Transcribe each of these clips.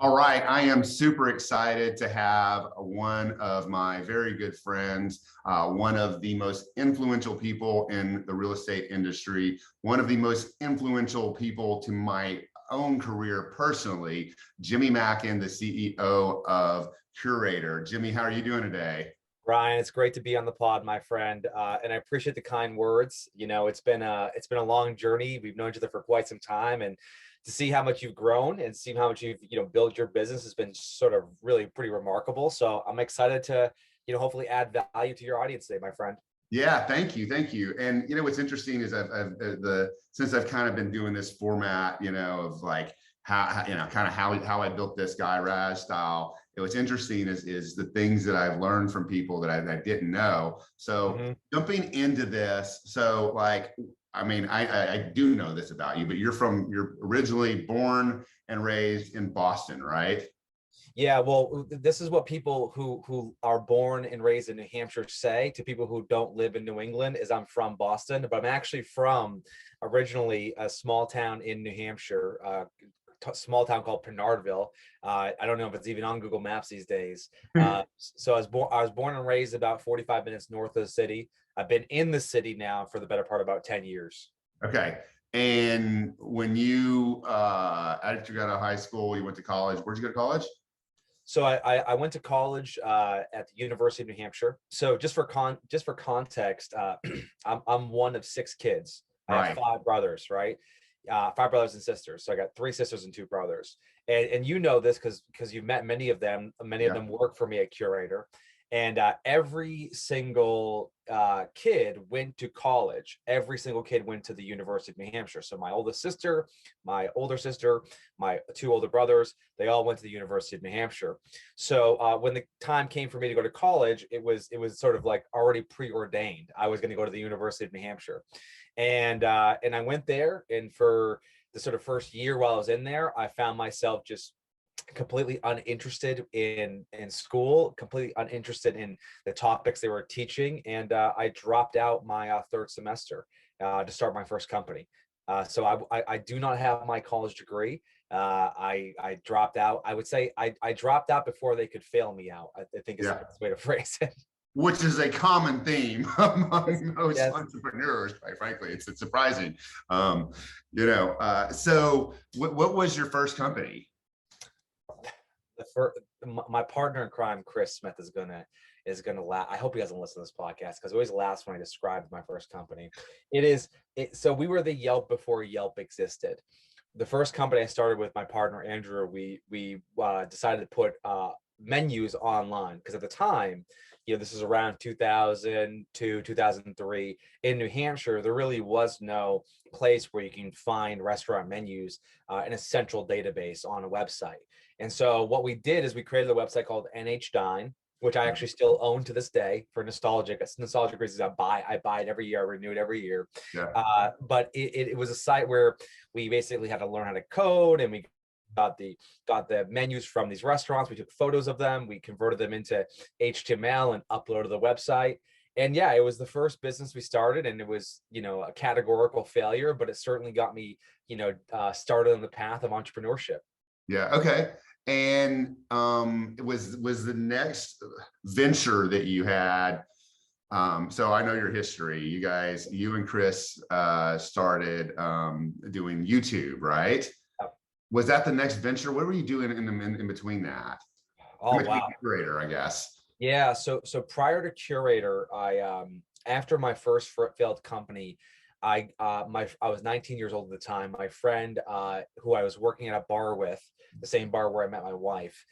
All right, I am super excited to have one of my very good friends, one of the most influential people in the real estate industry, one of the most influential people to my own career personally, Jimmy Mackin, the CEO of Curaytor. Jimmy, how are you doing today? Ryan, it's great to be on the pod, my friend, and I appreciate the kind words. It's been a long journey. We've known each other for quite some time, and to see how much you've grown and see how much you've built your business has been sort of really pretty remarkable. So I'm excited to hopefully add value to your audience today, my friend. Yeah, thank you, thank you. And what's interesting is since I've kind of been doing this format, of like kind of how I built this guy Raj style. What's interesting is the things that I've learned from people that I didn't know. So jumping into this, so like I mean, I do know this about you, but you're originally born and raised in Boston, right? Yeah, well, this is what people who are born and raised in New Hampshire say to people who don't live in New England is I'm from Boston, but I'm actually from originally a small town in New Hampshire, small town called Pinardville. I don't know if it's even on Google Maps these days. So I was born and raised about 45 minutes north of the city. I've been in the city now for the better part of about 10 years. Okay. And when you after you got out of high school, you went to college. Where'd you go to college? So I went to college at the University of New Hampshire. So just for context, I'm one of six kids. I have Right. five brothers, right? Five brothers and sisters. So I got three sisters and two brothers. And you know this because you've met many of them. Many of Yeah. them work for me at Curator. And every single kid went to college. Every single kid went to the University of New Hampshire. So my oldest sister, my older sister, my two older brothers, they all went to the University of New Hampshire. So when the time came for me to go to college, it was sort of like already preordained. I was going to go to the University of New Hampshire, and I went there. And for the sort of first year while I was in there, I found myself just completely uninterested in school, completely uninterested in the topics they were teaching, and I dropped out my third semester to start my first company. So I do not have my college degree. I dropped out. I would say I dropped out before they could fail me out, I think is the Yeah. best way to phrase it. Which is a common theme Yes, among most yes. entrepreneurs, quite frankly. It's surprising. So what was your first company? The first, my partner in crime, Chris Smith, is gonna laugh. I hope he doesn't listen to this podcast because he always laughs when I describe my first company. So we were the Yelp before Yelp existed. The first company I started with my partner Andrew, we decided to put menus online because at the time, this is around 2002, 2003 in New Hampshire. There really was no place where you can find restaurant menus in a central database on a website. And so what we did is we created a website called NH Dine, which I actually still own to this day for nostalgic reasons. I buy it every year, I renew it every year. Yeah. But it was a site where we basically had to learn how to code, and we got the menus from these restaurants. We took photos of them, we converted them into HTML and uploaded to the website. And yeah, it was the first business we started, and it was a categorical failure, but it certainly got me started on the path of entrepreneurship. Yeah. Okay. And it was the next venture that you had. So I know your history. You and Chris started doing YouTube, right? Was that the next venture? What were you doing in between that? In Oh, between wow. Curator, I guess. Yeah, so prior to Curator, after my first failed company, I was 19 years old at the time. My friend who I was working at a bar with, the same bar where I met my wife,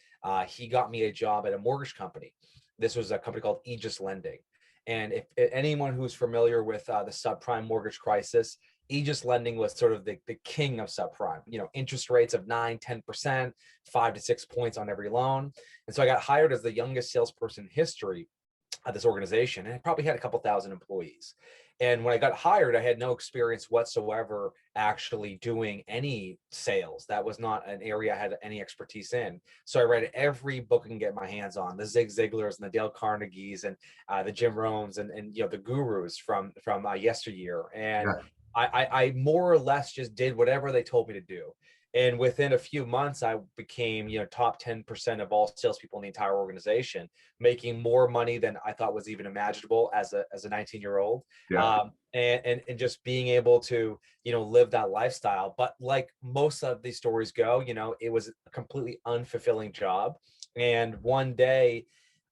he got me a job at a mortgage company. This was a company called Aegis Lending. And if anyone who's familiar with the subprime mortgage crisis, Aegis Lending was sort of the king of subprime, interest rates of 9, 10%, 5 to 6 points on every loan. And so I got hired as the youngest salesperson in history at this organization, and it probably had a couple thousand employees. And when I got hired, I had no experience whatsoever actually doing any sales. That was not an area I had any expertise in. So I read every book I can get my hands on, the Zig Ziglars and the Dale Carnegies and the Jim Rohns and the gurus from yesteryear. And Yeah. I more or less just did whatever they told me to do. And within a few months, I became, top 10% of all salespeople in the entire organization, making more money than I thought was even imaginable as a 19-year-old. Yeah. And just being able to, live that lifestyle. But like most of these stories go, it was a completely unfulfilling job. And one day,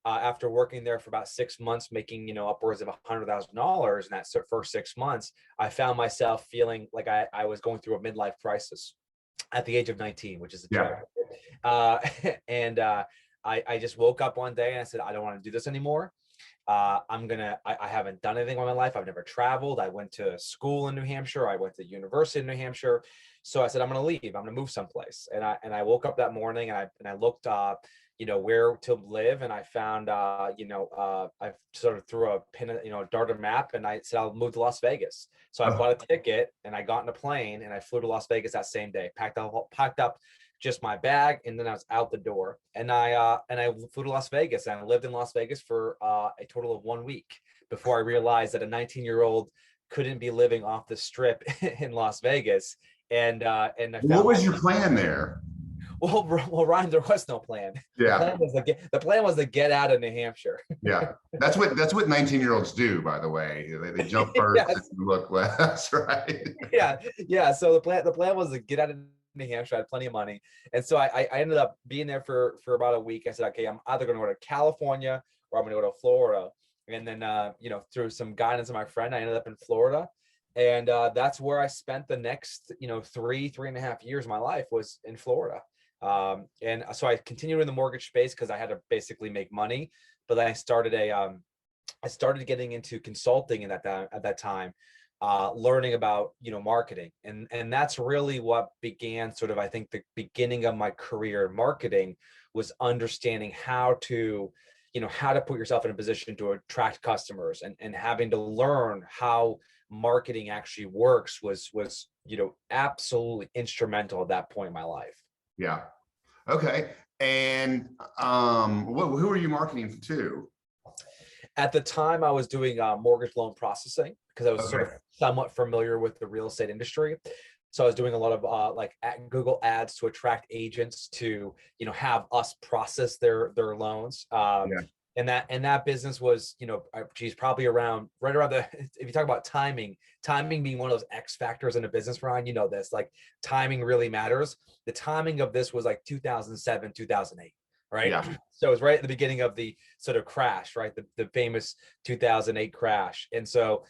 after working there for about 6 months, making, upwards of $100,000 in that first 6 months, I found myself feeling like I was going through a midlife crisis at the age of 19, which is a joke. Uh, and I just woke up one day and I said, I don't want to do this anymore. I haven't done anything with my life. I've never traveled. I went to school in New Hampshire. I went to university in New Hampshire. So I said, I'm going to leave. I'm going to move someplace. And I woke up that morning and I looked up, where to live. And I found, I sort of threw a pin, darted a map, and I said, I'll move to Las Vegas. So I bought a ticket and I got in a plane and I flew to Las Vegas that same day, packed up just my bag, and then I was out the door. And I flew to Las Vegas, and I lived in Las Vegas for a total of 1 week before I realized that a 19-year-old couldn't be living off the strip in Las Vegas. And I found, what was your plan there? Well, Ryan, there was no plan. Yeah. The plan was to get out of New Hampshire. Yeah, that's what 19-year-olds do, by the way. They jump first Yes. and look last, right? Yeah. So the plan was to get out of New Hampshire. I had plenty of money, and so I ended up being there for about a week. I said, okay, I'm either going to go to California or I'm going to go to Florida. And then through some guidance of my friend, I ended up in Florida, and that's where I spent the next 3.5 years of my life, was in Florida. And so I continued in the mortgage space because I had to basically make money. But then I started getting into consulting at that time, learning about marketing, and that's really what began sort of, I think, the beginning of my career in marketing, was understanding how to put yourself in a position to attract customers, and having to learn how marketing actually works was absolutely instrumental at that point in my life. Yeah. Okay. And who are you marketing to? At the time, I was doing mortgage loan processing because I was sort of somewhat familiar with the real estate industry. So I was doing a lot of Google ads to attract agents to have us process their loans. And that business was probably right around the, if you talk about timing being one of those X factors in a business, Ryan, this, like, timing really matters. The timing of this was like 2007, 2008. Right. Yeah. So it was right at the beginning of the sort of crash, right? The famous 2008 crash. And so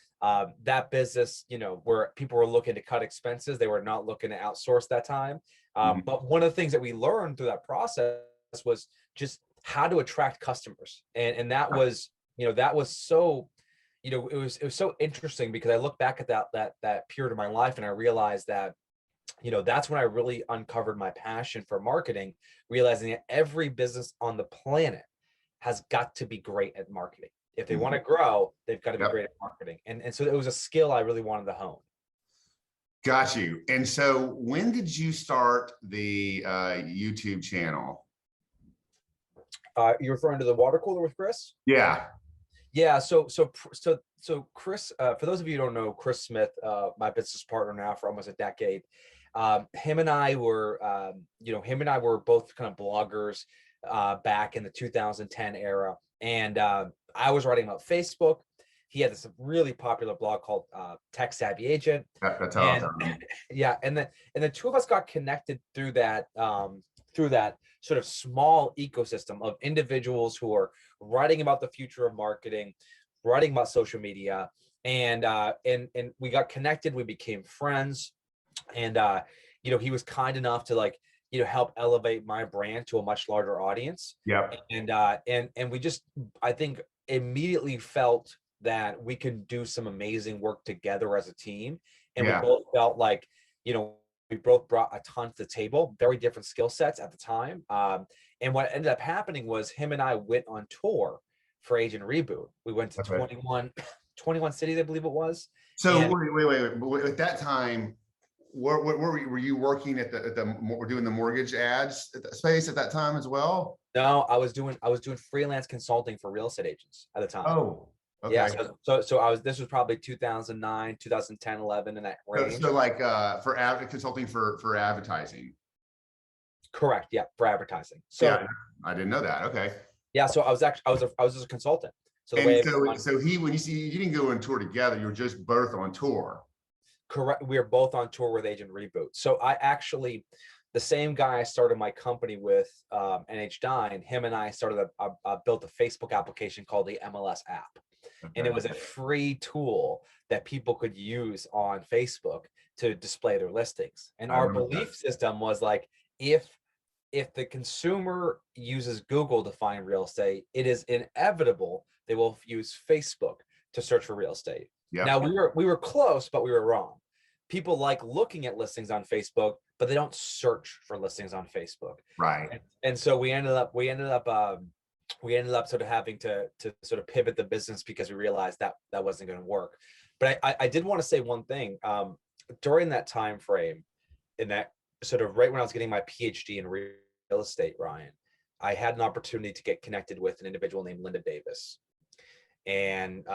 that business, where people were looking to cut expenses, they were not looking to outsource that time. But one of the things that we learned through that process was just how to attract customers. And that was, that was so, it was so interesting, because I look back at that period of my life, and I realized that that's when I really uncovered my passion for marketing, realizing that every business on the planet has got to be great at marketing. If they want to grow, they've got to be great at marketing. And so it was a skill I really wanted to hone. Got you. And so when did you start the YouTube channel? You're referring to the water cooler with Chris? Yeah. Yeah. So Chris, for those of you who don't know, Chris Smith, my business partner now for almost a decade, him and I were both kind of bloggers back in the 2010 era. And I was writing about Facebook. He had this really popular blog called Tech Savvy Agent. That's how yeah. And the two of us got connected through that sort of small ecosystem of individuals who are writing about the future of marketing, writing about social media. And we got connected, we became friends. And he was kind enough to help elevate my brand to a much larger audience. Yeah. And we just, I think, immediately felt that we could do some amazing work together as a team. And we both felt like, we both brought a ton to the table, very different skill sets at the time. And what ended up happening was him and I went on tour for Agent Reboot. We went to 21 cities, I believe it was. So wait. At that time, were you working at doing the mortgage ads space at that time as well? No, I was doing freelance consulting for real estate agents at the time. Oh, okay. Yeah. So this was probably 2009, 2010, 11 in that range. So like for consulting for advertising. Correct. Yeah, for advertising. Yeah, So I didn't know that. Okay. yeah, so I was actually I was just a consultant. So the And way it so, went, so he, when you see, you didn't go on tour together, you were just both on tour. correct, we were both on tour with Agent Reboot. So I actually, the same guy I started my company with, NH9, him and I started built a Facebook application called the MLS app. And it Okay. was a free tool that people could use on Facebook to display their listings. And I our remember that. belief system was like, if the consumer uses Google to find real estate, it is inevitable they will use Facebook to search for real estate. Now Yep. we were close, but we were wrong. People like looking at listings on Facebook, but they don't search for listings on Facebook. Right. And so we ended up sort of having to sort of pivot the business because we realized that that wasn't going to work. But I did want to say one thing. During that time frame, in that sort of right when I was getting my PhD in real estate, Ryan, I had an opportunity to get connected with an individual named Linda Davis. And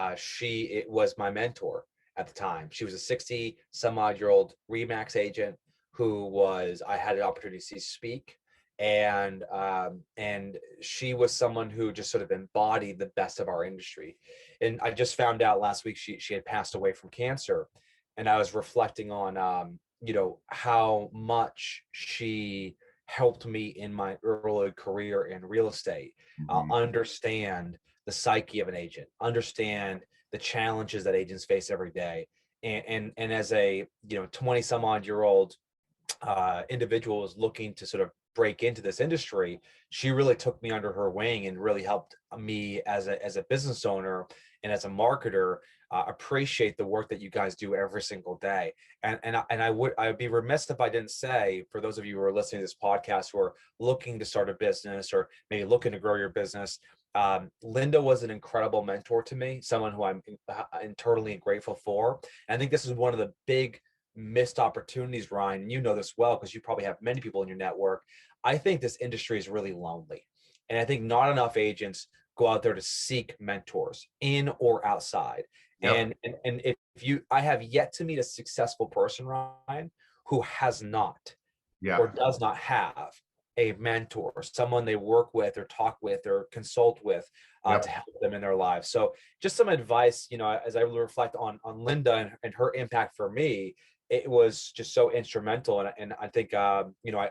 it was my mentor at the time. She was a 60 some odd year old Remax agent I had an opportunity to see speak. And she was someone who just sort of embodied the best of our industry. And I just found out last week she had passed away from cancer. And I was reflecting on, how much she helped me in my early career in real estate, Mhm. understand the psyche of an agent, understand the challenges that agents face every day. And as a 20 some odd year old individual is looking to sort of break into this industry, she really took me under her wing and really helped me as a business owner and as a marketer appreciate the work that you guys do every single day. I would be remiss if I didn't say, for those of you who are listening to this podcast who are looking to start a business or maybe looking to grow your business, Linda was an incredible mentor to me, someone who I'm internally grateful for. And I think this is one of the big missed opportunities, Ryan, and you know this well because you probably have many people in your network. I think this industry is really lonely. And I think not enough agents go out there to seek mentors in or outside. Yep. And I have yet to meet a successful person, Ryan, who has not Yeah. or does not have a mentor, someone they work with or talk with or consult with to Yep. help them in their lives. So just some advice, as I reflect on Linda and her impact for me, it was just so instrumental. And I think, I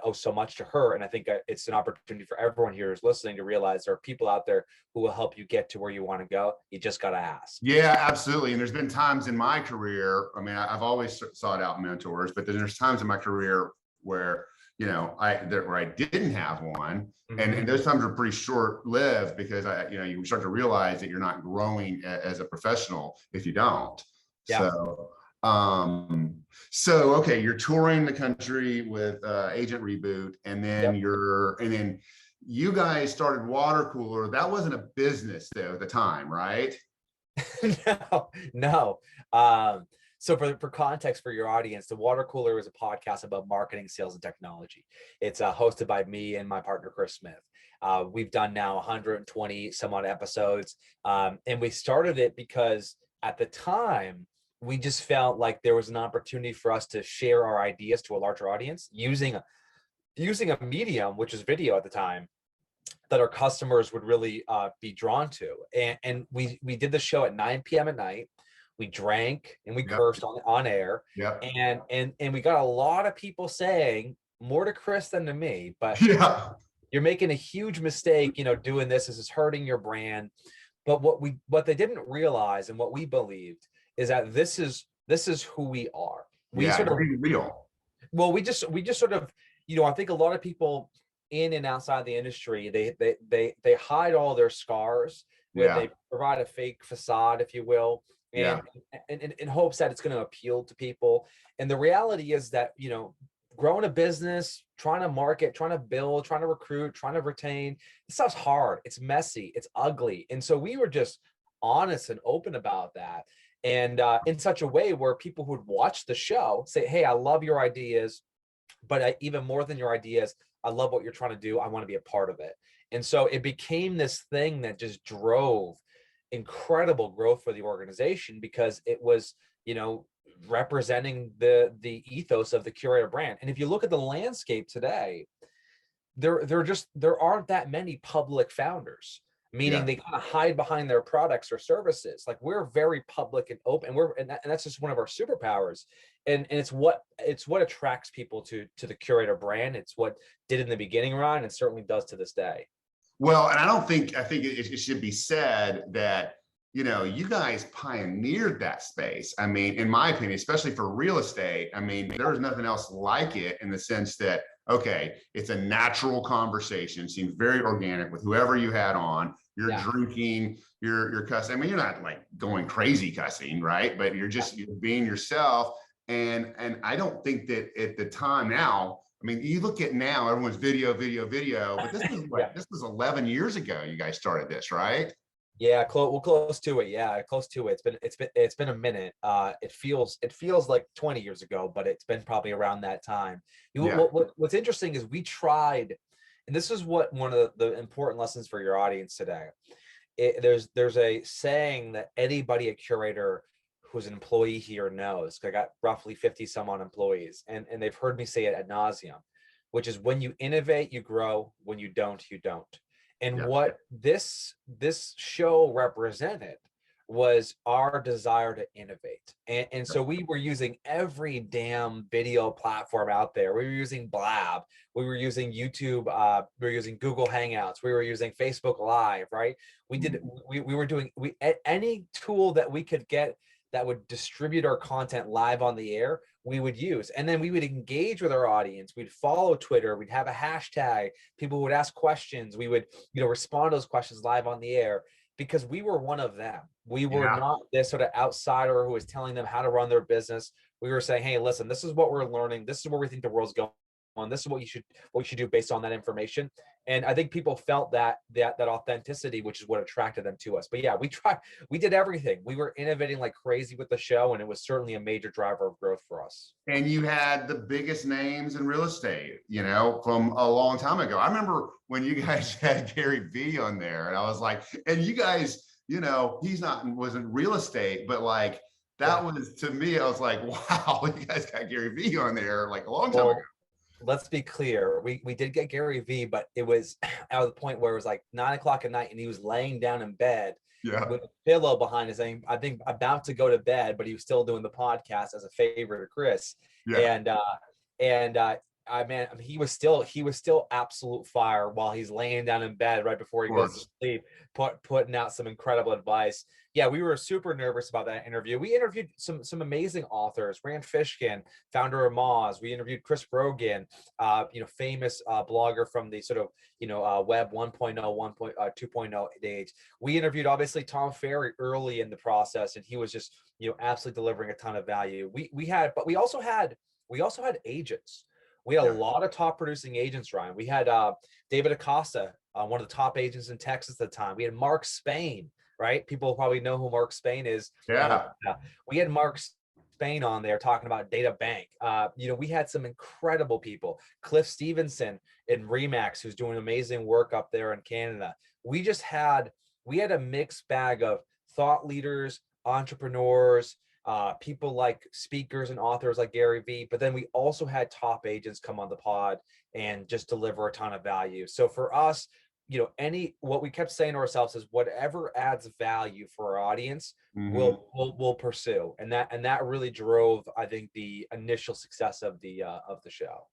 owe so much to her. And I think it's an opportunity for everyone here who's listening to realize there are people out there who will help you get to where you want to go. You just got to ask. Yeah, absolutely. And there's been times in my career, I mean, I've always sought out mentors, but then there's times in my career where, where I didn't have one. And those times are pretty short lived because you start to realize that you're not growing as a professional if you don't. Yeah. Okay, you're touring the country with Agent Reboot, and then Yep. you guys started Water Cooler. That wasn't a business though at the time, right? No. So for context for your audience, the Water Cooler is a podcast about marketing, sales, and technology. It's hosted by me and my partner, Chris Smith. We've done now 120 some odd episodes. And we started it because at the time, we just felt like there was an opportunity for us to share our ideas to a larger audience using a medium, which was video at the time, that our customers would really be drawn to. And we did the show at 9 p.m. at night. We drank and we Yep. cursed on air. Yep. And we got a lot of people saying, more to Chris than to me, but Yeah. you're making a huge mistake, doing this. This is hurting your brand. But what they didn't realize and what we believed is that this is who we are. We Yeah. sort of Pretty real. well, we just sort of, I think a lot of people in and outside the industry, they hide all their scars when Yeah. they provide a fake facade, if you will, Yeah. and in hopes that it's going to appeal to people. And the reality is that, growing a business, trying to market, trying to build, trying to recruit, trying to retain, this stuff's hard. It's messy. It's ugly. And so we were just honest and open about that. And in such a way where people who'd watch the show say, hey, I love your ideas, but even more than your ideas, I love what you're trying to do. I want to be a part of it. And so it became this thing that just drove incredible growth for the organization because it was, representing the ethos of the Curaytor brand. And if you look at the landscape today, there aren't that many public founders, meaning Yeah. they kind of hide behind their products or services. Like we're very public and open, and that's just one of our superpowers. And it's what attracts people to the Curaytor brand. It's what did in the beginning, Ryan, and certainly does to this day. Well, and I think it should be said that, you know, you guys pioneered that space. I mean, in my opinion, especially for real estate, I mean, there's nothing else like it in the sense that, okay, it's a natural conversation, seems very organic with whoever you had on. You're drinking, you're cussing. I mean, you're not like going crazy cussing, right? But you're being yourself. And I don't think that at the time now, I mean, you look at now, everyone's video, but this is like, this was 11 years ago you guys started this, right? Yeah, close to it. Yeah, close to it. It's been a minute. It feels like 20 years ago, but it's been probably around that time. Yeah. What's interesting is we tried, and this is what one of the important lessons for your audience today. There's a saying that anybody at Curaytor who's an employee here knows. I got roughly 50 some odd employees, and they've heard me say it ad nauseum, which is when you innovate, you grow. When you don't, you don't. And Yeah. what this show represented was our desire to innovate. And so we were using every damn video platform out there. We were using Blab, we were using YouTube, we were using Google Hangouts, we were using Facebook Live, right? We were doing any tool that we could get that would distribute our content live on the air, we would use. And then we would engage with our audience. We'd follow Twitter. We'd have a hashtag. People would ask questions. We would, respond to those questions live on the air because we were one of them. We were not this sort of outsider who was telling them how to run their business. We were saying, hey, listen, this is what we're learning. This is where we think the world's going. This is what you should do based on that information. And I think people felt that authenticity, which is what attracted them to us. But yeah, we did everything. We were innovating like crazy with the show, and it was certainly a major driver of growth for us. And you had the biggest names in real estate, you know, from a long time ago. I remember when you guys had Gary Vee on there, and I was like, and you guys, you know, wasn't real estate, but like that was, to me, I was like, wow, you guys got Gary Vee on there like a long time ago. Let's be clear. We did get Gary Vee, but it was at the point where it was like 9 o'clock at night and he was laying down in bed with a pillow behind his name, I think about to go to bed, but he was still doing the podcast as a favor to Chris. Man, he was still absolute fire while he's laying down in bed right before he goes to sleep, putting out some incredible advice. Yeah, we were super nervous about that interview. We interviewed some amazing authors, Rand Fishkin, founder of Mls. We interviewed Chris Brogan, famous blogger from the sort of, web 1.0, 2.0 age. We interviewed obviously Tom Ferry early in the process, and he was just, absolutely delivering a ton of value. But we also had agents. We had a lot of top producing agents, Ryan. We had David Acosta, one of the top agents in Texas at the time. We had Mark Spain, right? People probably know who Mark Spain is. We had Mark Spain on there talking about Data Bank. We had some incredible people. Cliff Stevenson in Remax, who's doing amazing work up there in Canada. We had a mixed bag of thought leaders, entrepreneurs, people like speakers and authors like Gary Vee, but then we also had top agents come on the pod and just deliver a ton of value. So for us, what we kept saying to ourselves is whatever adds value for our audience, we'll pursue. And that really drove, I think, the initial success of the show.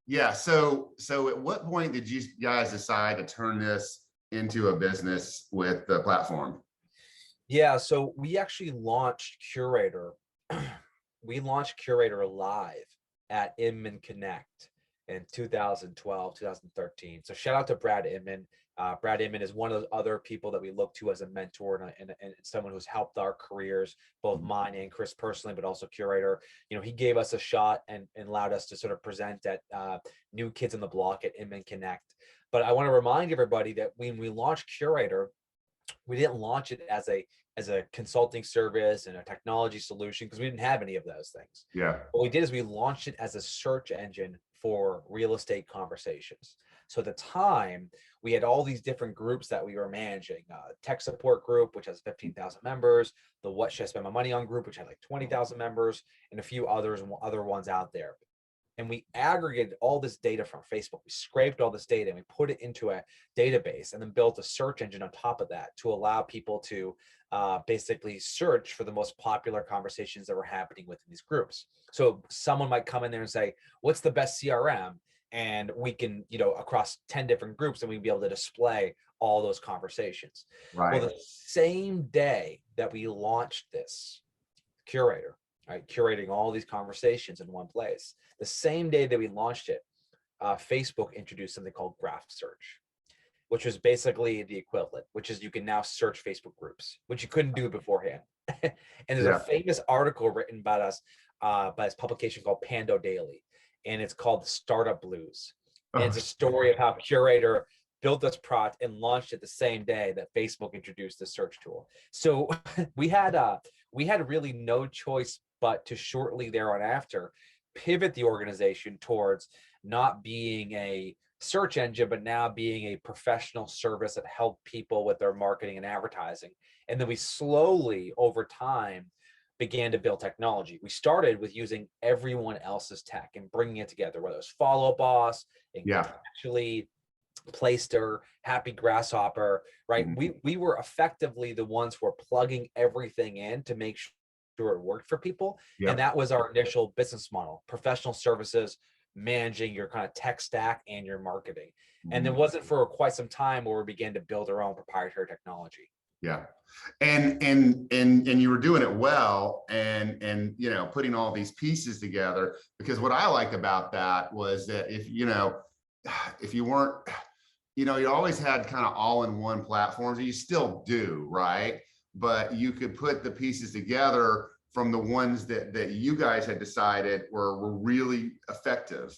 Yeah. So at what point did you guys decide to turn this into a business with the platform? Yeah, so we actually launched Curaytor. We launched Curaytor live at Inman Connect in 2012, 2013. So shout out to Brad Inman. Brad Inman is one of those other people that we look to as a mentor and someone who's helped our careers, both mine and Chris personally, but also Curaytor. He gave us a shot and allowed us to sort of present at New Kids on the Block at Inman Connect. But I want to remind everybody that when we launched Curaytor, we didn't launch it as a consulting service and a technology solution because we didn't have any of those things. What we did is we launched it as a search engine for real estate conversations. So at the time, we had all these different groups that we were managing. Tech support group, which has 15,000 members, the What Should I Spend My Money On group, which had like 20,000 members, and a few other ones out there. and we aggregated all this data from Facebook. We scraped all this data and we put it into a database, and then built a search engine on top of that to allow people to basically search for the most popular conversations that were happening within these groups. So someone might come in there and say, what's the best CRM? And we can, across 10 different groups, and we'd be able to display all those conversations. Well, Right. the same day that we launched this Curaytor, right, curating all these conversations in one place, the same day that we launched it, Facebook introduced something called graph search, which was basically the equivalent, which is you can now search Facebook groups, which you couldn't do beforehand. And there's a famous article written about us by this publication called Pando Daily, and it's called The Startup Blues. And it's a story of how Curaytor built this product and launched it the same day that Facebook introduced the search tool. So we had really no choice but to shortly thereafter pivot the organization towards not being a search engine, but now being a professional service that helped people with their marketing and advertising. And then we slowly, over time, began to build technology. We started with using everyone else's tech and bringing it together, whether it was Follow Boss, actually Playster, Happy Grasshopper, right? We were effectively the ones who were plugging everything in to make sure it worked for people. And that was our initial business model: professional services, managing your kind of tech stack and your marketing. And it wasn't for quite some time where we began to build our own proprietary technology. Yeah. And you were doing it well, and putting all these pieces together, because what I liked about that was that if you weren't, you always had kind of all-in-one platforms, and you still do, right? But you could put the pieces together from the ones that you guys had decided were really effective,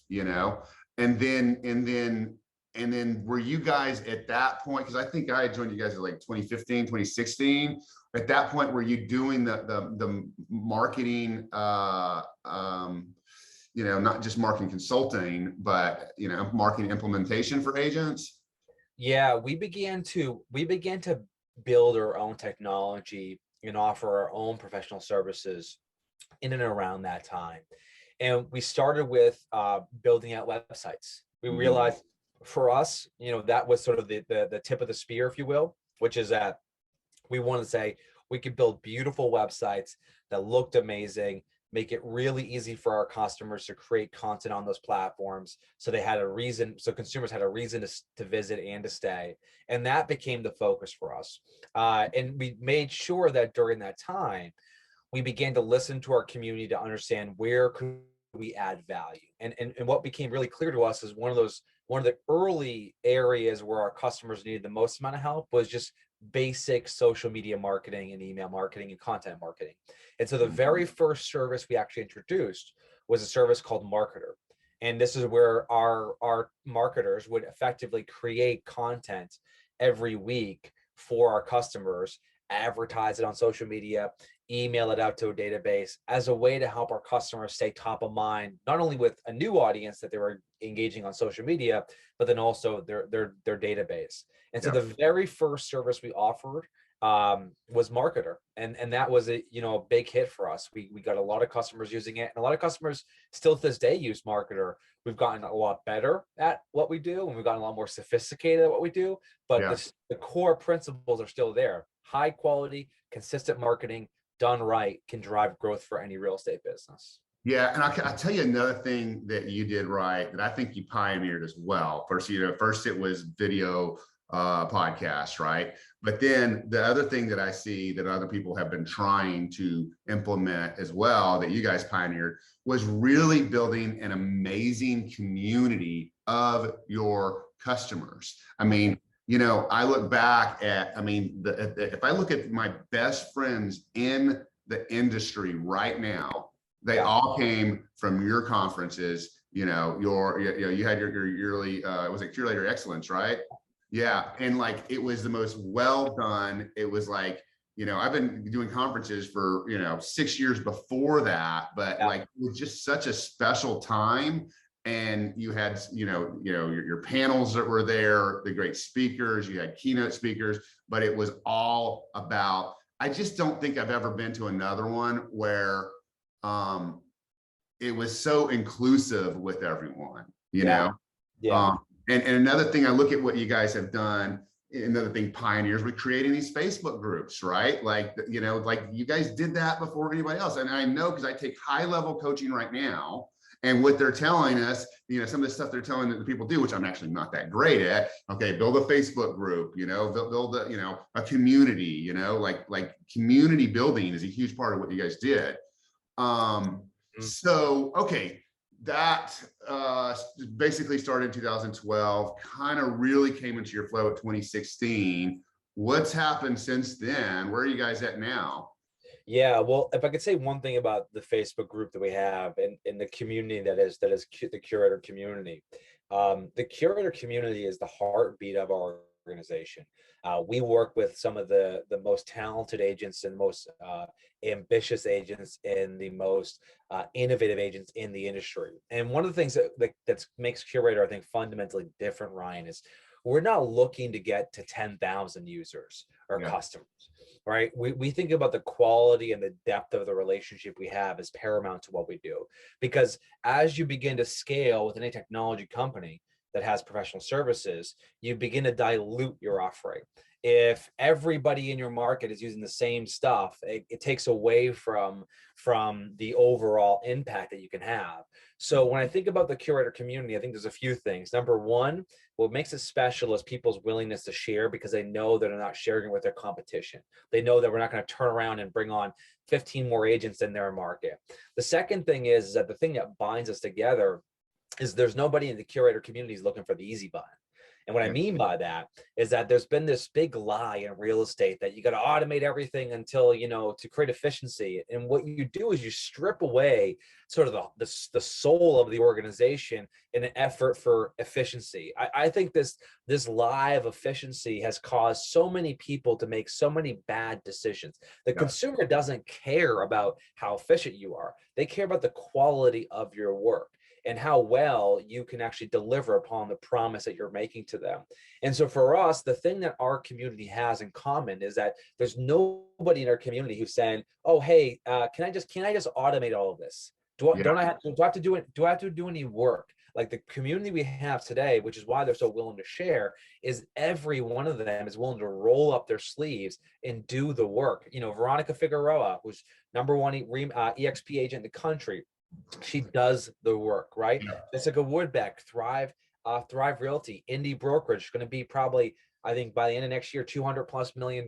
and then were you guys at that point, because I think I joined you guys in like 2015, 2016. At that point, were you doing the marketing, not just marketing consulting, but marketing implementation for agents? Yeah, we began to build our own technology and offer our own professional services in and around that time. And we started with building out websites. We realized for us, that was sort of the tip of the spear, if you will, which is that we wanted to say we could build beautiful websites that looked amazing, make it really easy for our customers to create content on those platforms, so they had a reason, so consumers had a reason to visit and to stay. And that became the focus for us. And we made sure that during that time, we began to listen to our community to understand where could we add value. And what became really clear to us is one of the early areas where our customers needed the most amount of help was just basic social media marketing and email marketing and content marketing. And so the very first service we actually introduced was a service called Marketer. And this is where our marketers would effectively create content every week for our customers, advertise it on social media, email it out to a database as a way to help our customers stay top of mind, not only with a new audience that they were engaging on social media, but then also their database. And so the very first service we offered was Marketer, and that was a big hit for us. We got a lot of customers using it, and a lot of customers still to this day use Marketer. We've gotten a lot better at what we do, and we've gotten a lot more sophisticated at what we do, but the core principles are still there. High quality, consistent marketing done right can drive growth for any real estate business. Yeah, and I'll tell you another thing that you did right that I think you pioneered as well. First it was video podcasts, right? But then the other thing that I see that other people have been trying to implement as well, that you guys pioneered, was really building an amazing community of your customers. I mean, I look back at, if I look at my best friends in the industry right now, they all came from your conferences. You had your yearly, was it Curator Excellence, right? Yeah, and like it was the most well done. It was like, I've been doing conferences for 6 years before that, but like it was just such a special time. And you had your panels that were there, the great speakers, you had keynote speakers, but it was all about, I just don't think I've ever been to another one where it was so inclusive with everyone, you Yeah. know? Yeah. Um, and another thing, I look at what you guys have done. Another thing, pioneers with creating these Facebook groups, right? Like, you know, like you guys did that before anybody else. And I know because I take high level coaching right now. And what they're telling us, you know, some of the stuff they're telling that the people do, which I'm actually not that great at. Okay, build a Facebook group, you know, build a, you know, a community, you know, like community building is a huge part of what you guys did. Mm. So, okay, that basically started in 2012, kind of really came into your flow at 2016. What's happened since then? Where are you guys at now? Yeah, well, if I could say one thing about the Facebook group that we have and the community the Curator community, the Curator community is the heartbeat of our organization. We work with some of the most talented agents and most ambitious agents and the most innovative agents in the industry. And one of the things that makes Curator, I think, fundamentally different, Ryan, is we're not looking to get to 10,000 users or Yeah, customers, right? We think about the quality and the depth of the relationship we have as paramount to what we do. Because as you begin to scale with any technology company that has professional services, you begin to dilute your offering. If everybody in your market is using the same stuff, it takes away from the overall impact that you can have. So when I think about the Curator community, I think there's a few things. Number one, what makes it special is people's willingness to share because they know that they're not sharing it with their competition. They know that we're not going to turn around and bring on 15 more agents in their market. The second thing is that the thing that binds us together is there's nobody in the Curator community is looking for the easy button. And what I yeah, mean by that is that there's been this big lie in real estate that you got to automate everything until, you know, to create efficiency. And what you do is you strip away sort of the soul of the organization in an effort for efficiency. I think this lie of efficiency has caused so many people to make so many bad decisions. The yeah, consumer doesn't care about how efficient you are. They care about the quality of your work and how well you can actually deliver upon the promise that you're making to them. And so for us, the thing that our community has in common is that there's nobody in our community who's saying, "Oh, hey, can I just automate all of this? yeah, Don't I have do I have to do it? Do I have to do any work?" Like the community we have today, which is why they're so willing to share, is every one of them is willing to roll up their sleeves and do the work. You know, Veronica Figueroa, who's number one EXP agent in the country, she does the work, right? yeah, Jessica Woodbeck, Thrive Realty, indie brokerage, going to be probably, I think, by the end of next year, $200+ million.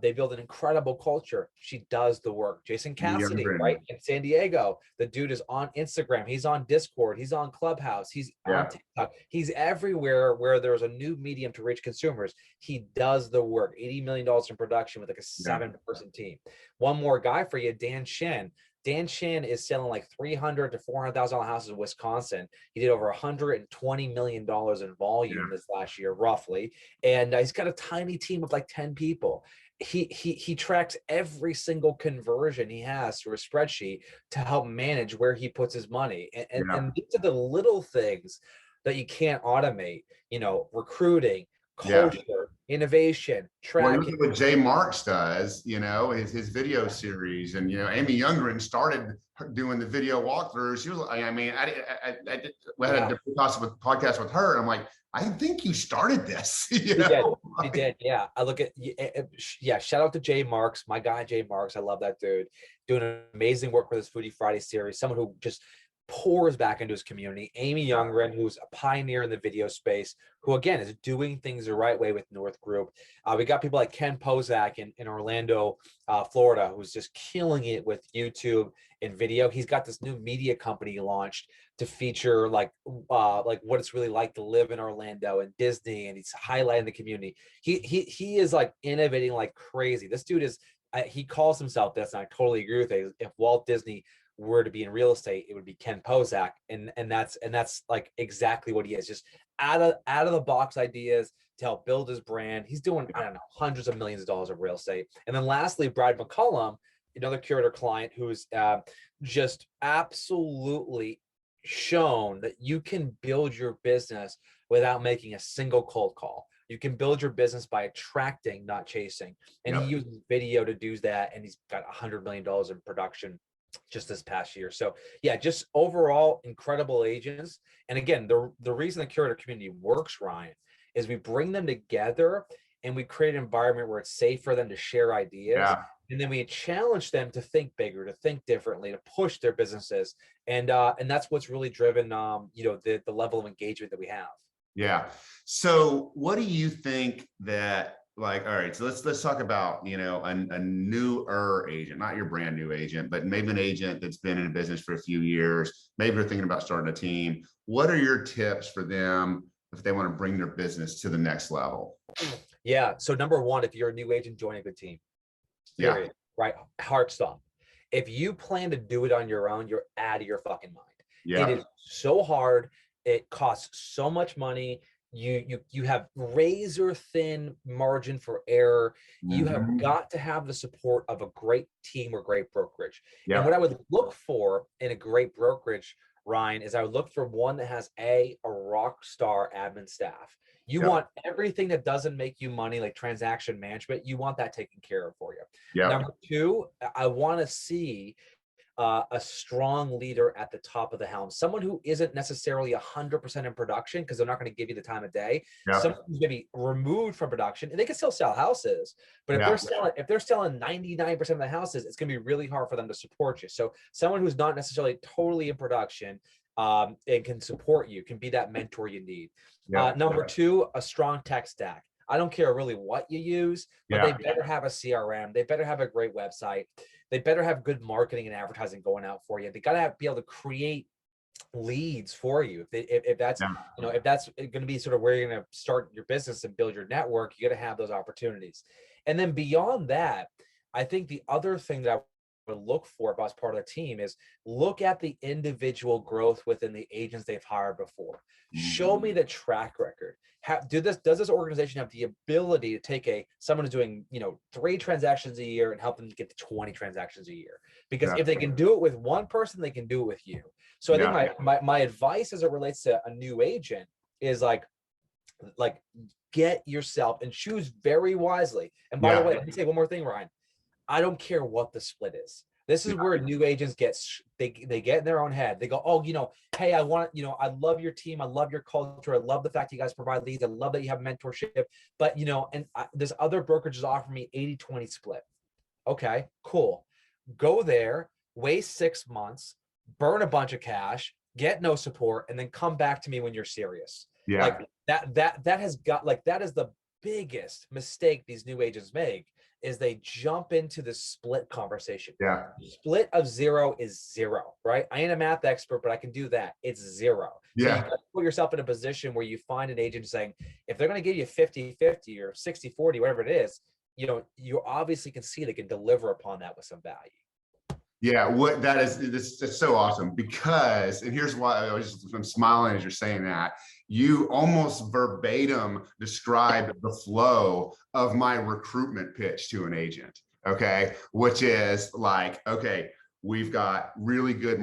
They build an incredible culture. She does the work. Jason Amy Cassidy, right, Youngren. in San Diego. The dude is on Instagram. He's on Discord. He's on Clubhouse. He's on Yeah, TikTok. He's everywhere where there's a new medium to reach consumers. He does the work. $80 million in production with like a yeah, 7-person team. One more guy for you, Dan Shin. Dan Shin is selling like 300 to 400,000 houses in Wisconsin. He did over $120 million in volume yeah, this last year, roughly. And he's got a tiny team of like 10 people. He tracks every single conversion he has through a spreadsheet to help manage where he puts his money. yeah. And these are the little things that you can't automate, you know, recruiting, Yeah. culture, innovation, Well, you look tracking. at what Jay Marks does, you know, his video series, and you know, Amy Youngren started doing the video walkthroughs. She was, I mean, I had a Yeah. different podcast with her, and I'm like, I think you started this, you She did. know? She did. Yeah. I look at, yeah. Shout out to Jay Marks, my guy, Jay Marks. I love that dude. Doing amazing work with his Foodie Friday series. Someone who just pours back into his community. Amy Yeah, Youngren, who's a pioneer in the video space, who again is doing things the right way with North Group. We got people like Ken Pozak in Orlando, Florida, who's just killing it with YouTube and video. He's got this new media company he launched to feature like what it's really like to live in Orlando and Disney, and he's highlighting the community. He is like innovating like crazy. This dude is he calls himself this, and I totally agree with it. If Walt Disney were to be in real estate, it would be Ken Pozak, and that's like exactly what he is. Just out of the box ideas to help build his brand. He's doing, I don't know, hundreds of millions of dollars of real estate. And then lastly, Brad McCollum, another Curator client who's just absolutely shown that you can build your business without making a single cold call. You can build your business by attracting, not chasing. And he yeah, uses video to do that. And he's got $100 million in production just this past year. So yeah, just overall incredible agents. And again, the reason the Curator community works, Ryan, is we bring them together and we create an environment where it's safe for them to share ideas. Yeah. And then we challenge them to think bigger, to think differently, to push their businesses. And that's what's really driven the level of engagement that we have. Yeah. So what do you think that, like, all right, so let's talk about, a newer agent, not your brand new agent, but maybe an agent that's been in business for a few years. Maybe they're thinking about starting a team. What are your tips for them if they want to bring their business to the next level? Yeah. So number one, if you're a new agent, join a good team. Yeah. Period. Right. Hard stop. If you plan to do it on your own, you're out of your fucking mind. It Yeah. is so hard. It costs so much money. You have razor thin margin for error. You have Mhm. got to have the support of a great team or great brokerage. And what Yeah. I would look for in a great brokerage, Ryan, is I would look for one that has a rock star admin staff. You Yeah. want everything that doesn't make you money, like transaction management, you want that taken care of for you. Yeah. Number two, I want to see a strong leader at the top of the helm, someone who isn't necessarily 100% in production because they're not going to give you the time of day. Yeah. Someone who's maybe removed from production, and they can still sell houses, but Yeah. if they're selling 99% of the houses, it's going to be really hard for them to support you. So someone who's not necessarily totally in production and can support you, can be that mentor you need. Yeah. Number two, a strong tech stack. I don't care really what you use, but they better have a CRM. They better have a great website. They better have good marketing and advertising going out for you. They got to be able to create leads for you. If that's Yeah. if that's going to be sort of where you're going to start your business and build your network, you got to have those opportunities. And then beyond that, I think the other thing that I would look for as part of the team is look at the individual growth within the agents they've hired before. Show me the track record. Does this organization have the ability to take someone who's doing 3 transactions a year and help them get to 20 transactions a year? Because if they can do it with one person, they can do it with you. So I think my advice as it relates to a new agent is like get yourself and choose very wisely. And by the way, let me say one more thing, Ryan. I don't care what the split is. This is where new agents they get in their own head. They go, oh, hey, I love your team. I love your culture. I love the fact you guys provide leads. I love that you have mentorship. But, there's other brokerages offer me 80-20 split. Okay, cool. Go there, waste 6 months, burn a bunch of cash, get no support, and then come back to me when you're serious. Yeah. Like that has got that is the biggest mistake these new agents make, is they jump into the split conversation. Yeah. Split of 0 is 0, right? I ain't a math expert, but I can do that. It's 0. So you got to put yourself in a position where you find an agent saying, if they're going to give you 50-50 or 60-40, whatever it is, you obviously can see they can deliver upon that with some value. Yeah, what that is, it's so awesome because, and here's why I'm smiling as you're saying that, you almost verbatim describe the flow of my recruitment pitch to an agent, okay? Which is like, okay, we've got really good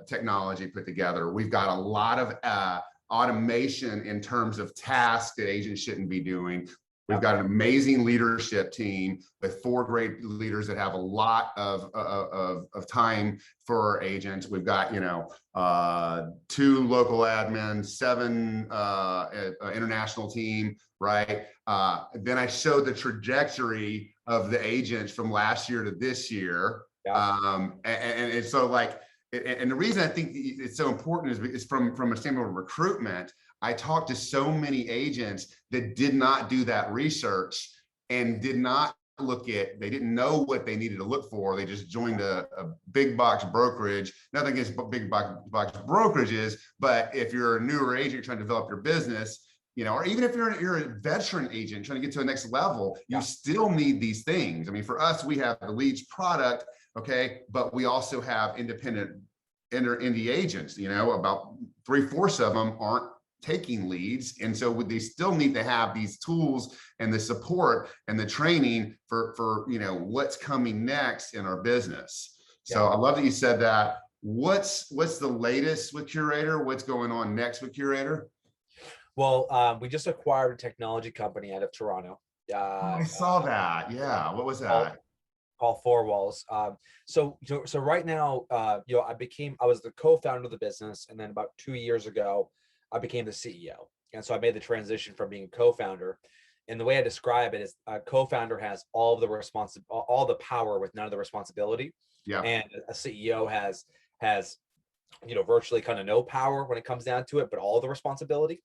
technology put together. We've got a lot of automation in terms of tasks that agents shouldn't be doing. We've got an amazing leadership team with 4 great leaders that have a lot of time for our agents. We've got, 2 local admins, 7 international team, right? Then I showed the trajectory of the agents from last year to this year. And so like, and the reason I think it's so important is from a standpoint of recruitment. I talked to so many agents that did not do that research and did not they didn't know what they needed to look for. They just joined a big box brokerage. Nothing against big box brokerages, but if you're a newer agent trying to develop your business, or even if you're a veteran agent trying to get to the next level, you still need these things. I mean, for us, we have the leads product, okay, but we also have independent indie agents, about 3/4 of them aren't taking leads. And so they still need to have these tools and the support and the training for what's coming next in our business. So I love that you said that. What's the latest with Curaytor? What's going on next with Curaytor? Well, we just acquired a technology company out of Toronto. I saw that. Yeah. What was that? All four walls. So right now, I was the co-founder of the business, and then about 2 years ago, I became the CEO. And so I made the transition from being a co-founder. And the way I describe it is a co-founder has all the power with none of the responsibility. Yeah. And a CEO has virtually kind of no power when it comes down to it, but all the responsibility,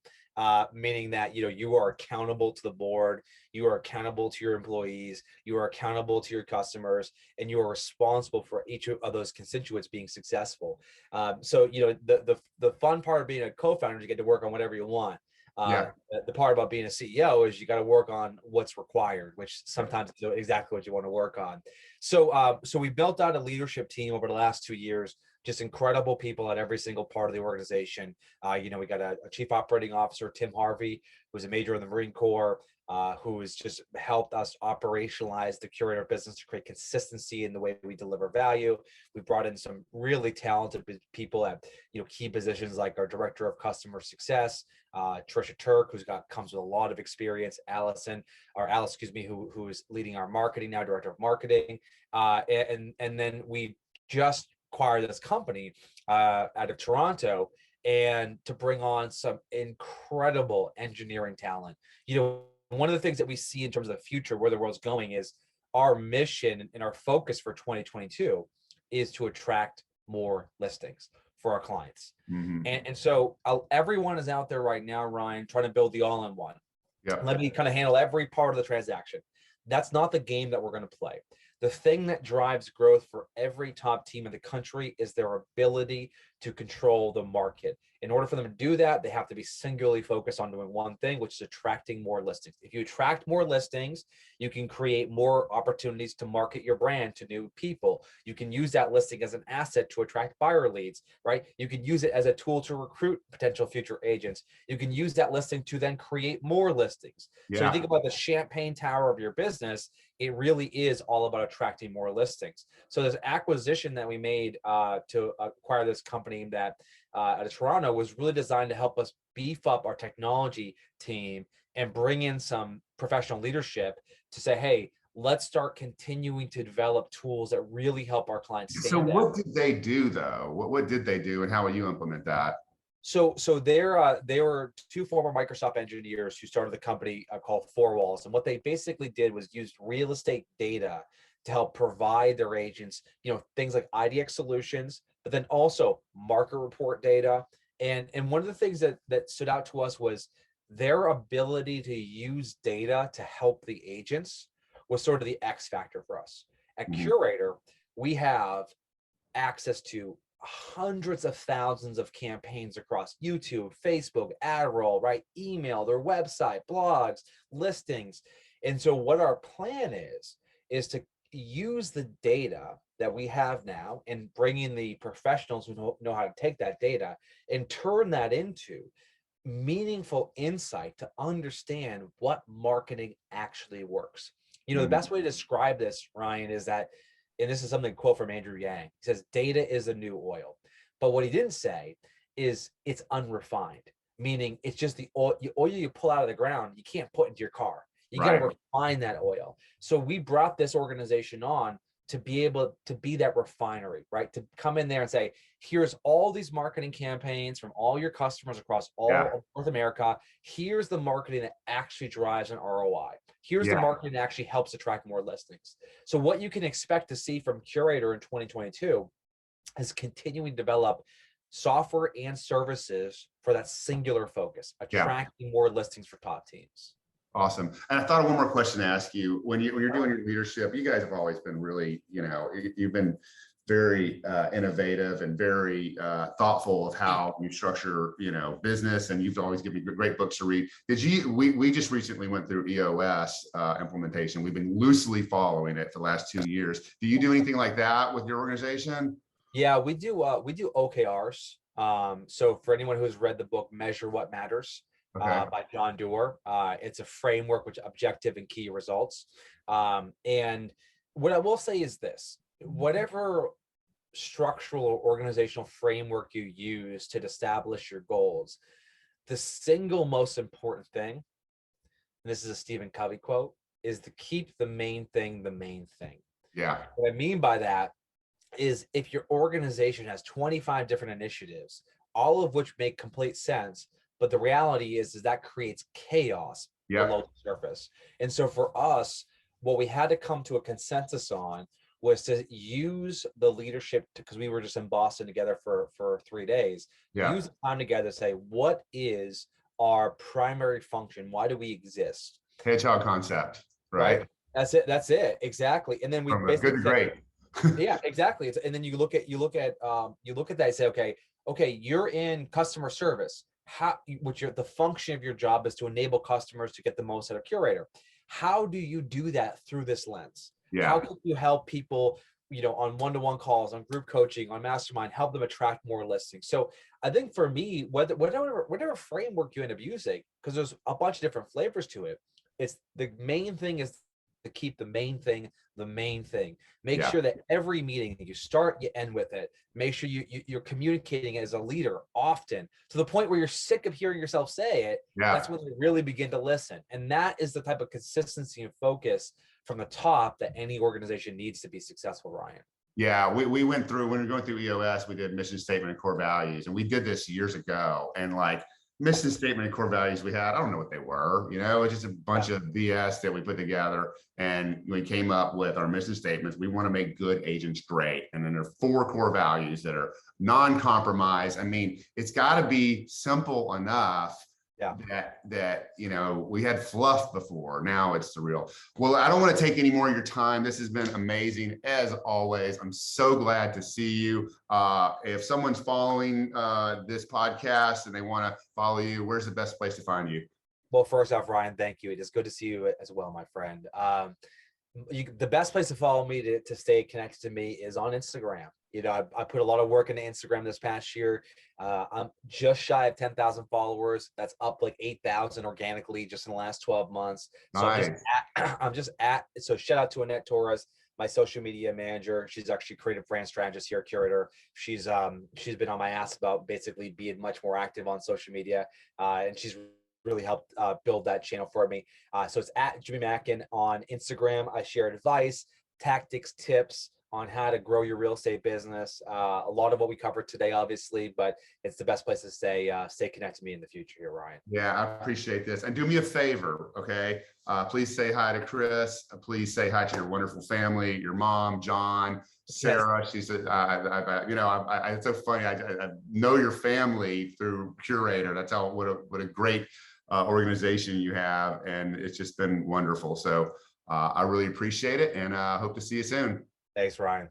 meaning that, you are accountable to the board, you are accountable to your employees, you are accountable to your customers, and you are responsible for each of those constituents being successful. So, the fun part of being a co-founder is you get to work on whatever you want. Yeah. The part about being a CEO is you got to work on what's required, which sometimes is exactly what you want to work on. So we built out a leadership team over the last 2 years, just incredible people at every single part of the organization. We got a chief operating officer, Tim Harvey, who's a major in the Marine Corps, who has just helped us operationalize the Curator business to create consistency in the way we deliver value. We brought in some really talented people at key positions like our director of customer success, Trisha Turk, comes with a lot of experience, Alice, excuse me, who is leading our marketing now, director of marketing, and then we just acquired this company out of Toronto, and to bring on some incredible engineering talent. One of the things that we see in terms of the future, where the world's going, is our mission and our focus for 2022 is to attract more listings for our clients. And so everyone is out there right now, Ryan, trying to build the all-in-one. Yeah. Let me kind of handle every part of the transaction. That's not the game that we're going to play. The thing that drives growth for every top team in the country is their ability to control the market. In order for them to do that, they have to be singularly focused on doing one thing, which is attracting more listings. If you attract more listings, you can create more opportunities to market your brand to new people. You can use that listing as an asset to attract buyer leads, right? You can use it as a tool to recruit potential future agents. You can use that listing to then create more listings. Yeah. So you think about the champagne tower of your business, it really is all about attracting more listings. So this acquisition that we made to acquire this company that out of Toronto was really designed to help us beef up our technology team and bring in some professional leadership to say, hey, let's start continuing to develop tools that really help our clients stand out. So what did they do though? What did they do, and how will you implement that? So they were two former Microsoft engineers who started the company called Four Walls, and what they basically did was use real estate data to help provide their agents, things like IDX solutions, but then also market report data. And one of the things that stood out to us was their ability to use data to help the agents was sort of the X factor for us. At Curaytor, we have access to hundreds of thousands of campaigns across YouTube, Facebook, ad roll, right? Email, their website, blogs, listings. And so what our plan is to use the data that we have now and bring in the professionals who know how to take that data and turn that into meaningful insight to understand what marketing actually works. The best way to describe this, Ryan, is that, and this is something quote from Andrew Yang, he says, data is the new oil. But what he didn't say is it's unrefined, meaning it's just the oil you pull out of the ground, you can't put into your car. You got to refine that oil. So we brought this organization on to be able to be that refinery, right? To come in there and say, here's all these marketing campaigns from all your customers across all of North America. Here's the marketing that actually drives an ROI. Here's the marketing that actually helps attract more listings. So what you can expect to see from Curaytor in 2022 is continuing to develop software and services for that singular focus, attracting more listings for top teams. Awesome. And I thought of one more question to ask you. When you're doing your leadership, you guys have always been really, you've been very innovative and very thoughtful of how you structure, business, and you've always given me great books to read. We just recently went through EOS implementation. We've been loosely following it for the last 2 years. Do you do anything like that with your organization? Yeah, we do OKRs. So for anyone who has read the book Measure What Matters, by John Doerr, it's a framework which objective and key results. And what I will say is this: whatever structural or organizational framework you use to establish your goals, the single most important thing, and this is a Stephen Covey quote, is to keep the main thing the main thing. Yeah. What I mean by that is if your organization has 25 different initiatives, all of which make complete sense, but the reality is that creates chaos Yep. below the surface. And so for us, what we had to come to a consensus on was to use the leadership, because we were just in Boston together for 3 days, Yeah. use the time together to say, what is our primary function? Why do we exist? Hedgehog concept, Right? right? That's it. Exactly. And then we From a good basically to said, great. yeah, exactly. And then you look at that and say, okay, you're in customer service. The function of your job is to enable customers to get the most out of Curaytor. How do you do that through this lens? How Yeah. can you help people, on one-to-one calls, on group coaching, on mastermind, help them attract more listings? So I think for me, whatever framework you end up using, because there's a bunch of different flavors to it, it's the main thing is to keep the main thing the main thing. Make Yeah. sure that every meeting that you start, you end with it. Make sure you're communicating as a leader often, to the point where you're sick of hearing yourself say it. That's Yeah. when you really begin to listen. And that is the type of consistency and focus from the top that any organization needs to be successful, Ryan. Yeah, we went through, when we were going through EOS, we did mission statement and core values, and we did this years ago. And like, mission statement and core values we had, I don't know what they were, it's just a bunch of BS that we put together, and we came up with our mission statements. We want to make good agents great. And then there are 4 core values that are non-compromise. I mean, it's got to be simple enough. Yeah. That we had fluff before. Now it's the real. Well, I don't want to take any more of your time. This has been amazing as always. I'm so glad to see you. If someone's following this podcast and they want to follow you, where's the best place to find you? Well, first off, Ryan, thank you. It is good to see you as well, my friend. The best place to follow me to stay connected to me is on Instagram. I put a lot of work into Instagram this past year. I'm just shy of 10,000 followers. That's up like 8,000 organically just in the last 12 months. So Nice. so shout out to Annette Torres, my social media manager. She's actually creative brand strategist here at Curator. She's been on my ass about basically being much more active on social media. And she's really helped build that channel for me. So it's at Jimmy Mackin on Instagram. I share advice, tactics, tips on how to grow your real estate business. A lot of what we covered today, obviously, but it's the best place to stay connected to me in the future here, Ryan. Yeah, I appreciate this. And do me a favor, okay? Please say hi to Chris. Please say hi to your wonderful family, your mom, John, Sarah. She said, it's so funny. I know your family through Curaytor. That's how, what a great organization you have. And it's just been wonderful. So I really appreciate it, and hope to see you soon. Thanks, Ryan.